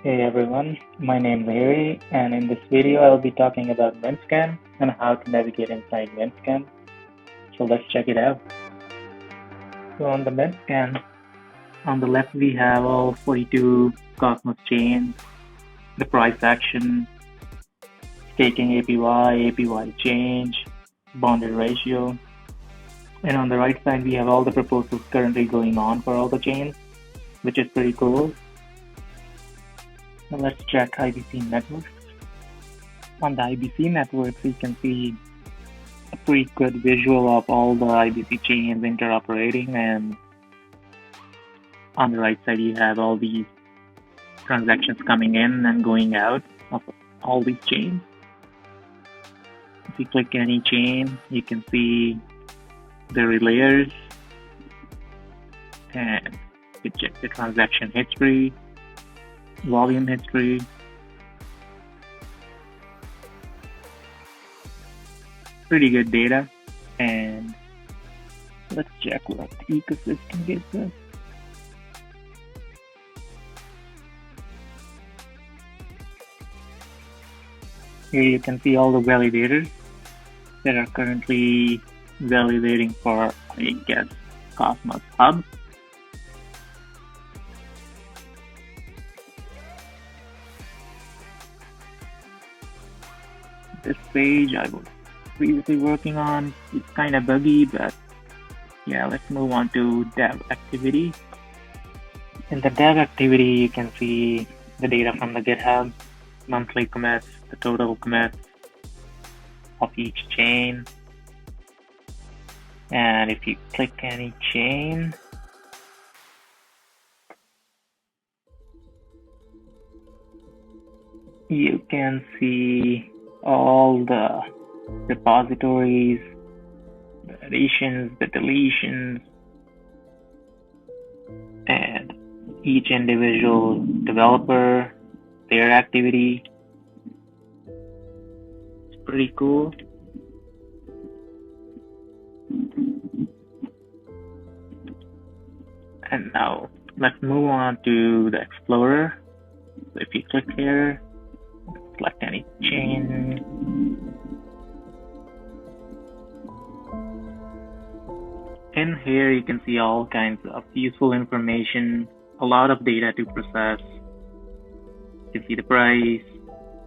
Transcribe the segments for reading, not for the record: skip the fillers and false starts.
Hey everyone, my name is Harry, and in this video I'll be talking about Mintscan and how to navigate inside Mintscan. So let's check it out. So on the Mintscan, on the left we have all 42 Cosmos chains, the price action, staking APY change, bonded ratio, and on the right side we have all the proposals currently going on for all the chains, which is pretty cool. Now let's check IBC networks. On the IBC networks, you can see a pretty good visual of all the IBC chains interoperating, and on the right side you have all these transactions coming in and going out of all these chains. If you click any chain, you can see the relayers, and you check the transaction history, volume history. Pretty good data, and let's check what the ecosystem gives us. Here you can see all the validators that are currently validating for, I guess, Cosmos Hub. This page I was previously working on. It's kind of buggy, but yeah, let's move on to dev activity. In the dev activity, you can see the data from the GitHub, monthly commits, the total commits of each chain. And if you click any chain, you can see all the repositories, the additions, the deletions, and each individual developer, their activity. It's pretty cool. And now let's move on to the Explorer. So if you click here, select any chain. In here, you can see all kinds of useful information, a lot of data to process. You can see the price,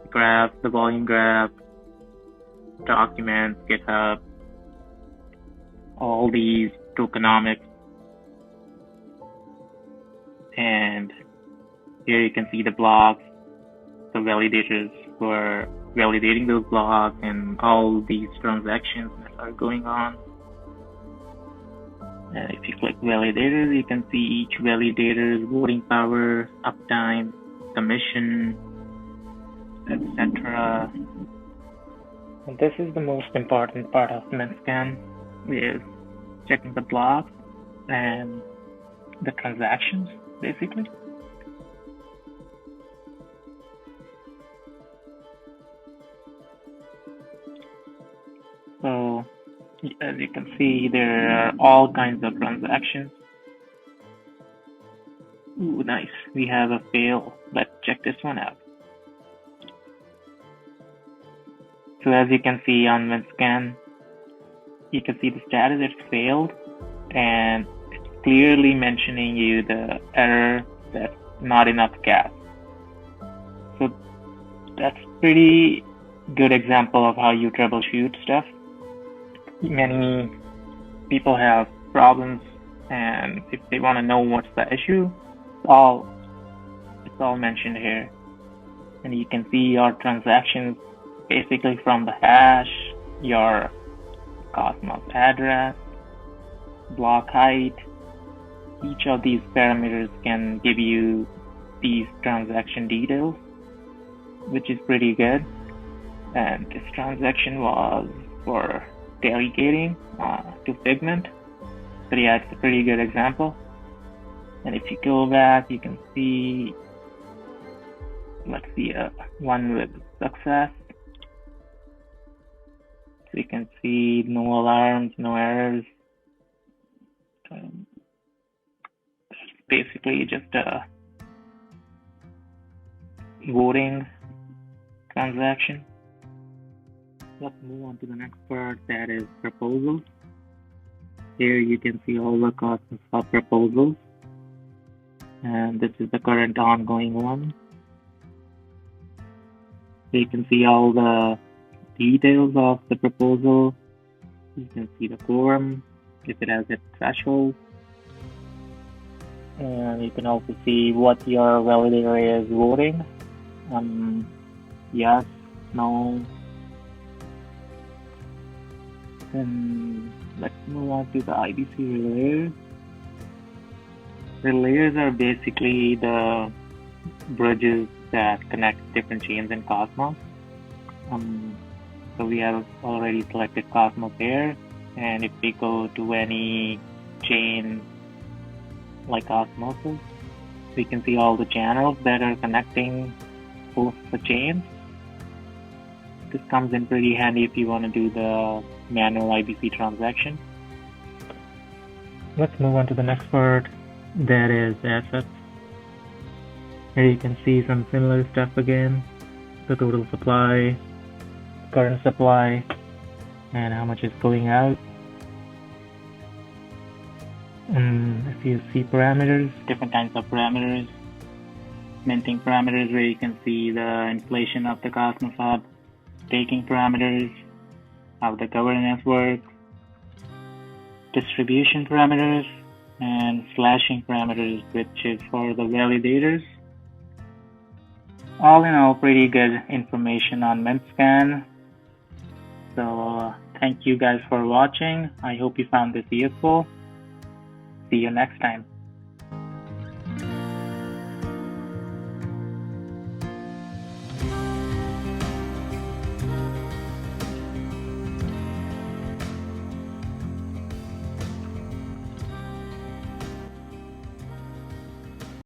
the graph, the volume graph, documents, GitHub, all these tokenomics. And here you can see the blocks, the validators who are validating those blocks, and all these transactions that are going on. And if you click validators, you can see each validator's voting power, uptime, commission, etc. And this is the most important part of Mintscan, is checking the blocks and the transactions, basically. So as you can see, there are all kinds of transactions. Ooh, nice. We have a fail. Let's check this one out. So as you can see on Mintscan, you can see the status, it failed, and it's clearly mentioning you the error that not enough gas. So that's pretty good example of how you troubleshoot stuff. Many people have problems, and if they want to know what's the issue, it's all mentioned here. And you can see your transactions basically from the hash, your Cosmos address, block height. Each of these parameters can give you these transaction details, which is pretty good. And this transaction was for delegating to Figment. So yeah, it's a pretty good example. And if you go back, you can see, let's see, one with success. So you can see no alarms, no errors. Basically just voting transaction. Let's move on to the next part, that is proposals. Here you can see all the Cosmos Hub proposals, and this is the current ongoing one. You can see all the details of the proposal. You can see the quorum, if it has a threshold. And you can also see what your validator is voting. Yes, no. Then let's move on to the IBC relayers. Relayers are basically the bridges that connect different chains in Cosmos. So we have already selected Cosmos here, and if we go to any chain like Osmosis, we can see all the channels that are connecting both the chains. This comes in pretty handy if you want to do the manual IBC transaction. Let's move on to the next part, that is assets. Here you can see some similar stuff again, the total supply, current supply, and how much is going out. If you see parameters, different kinds of parameters, minting parameters where you can see the inflation of the Cosmos Hub, staking parameters, how the governance works, distribution parameters, and slashing parameters, which is for the validators. All in all, pretty good information on Mintscan. So thank you guys for watching. I hope you found this useful. See you next time.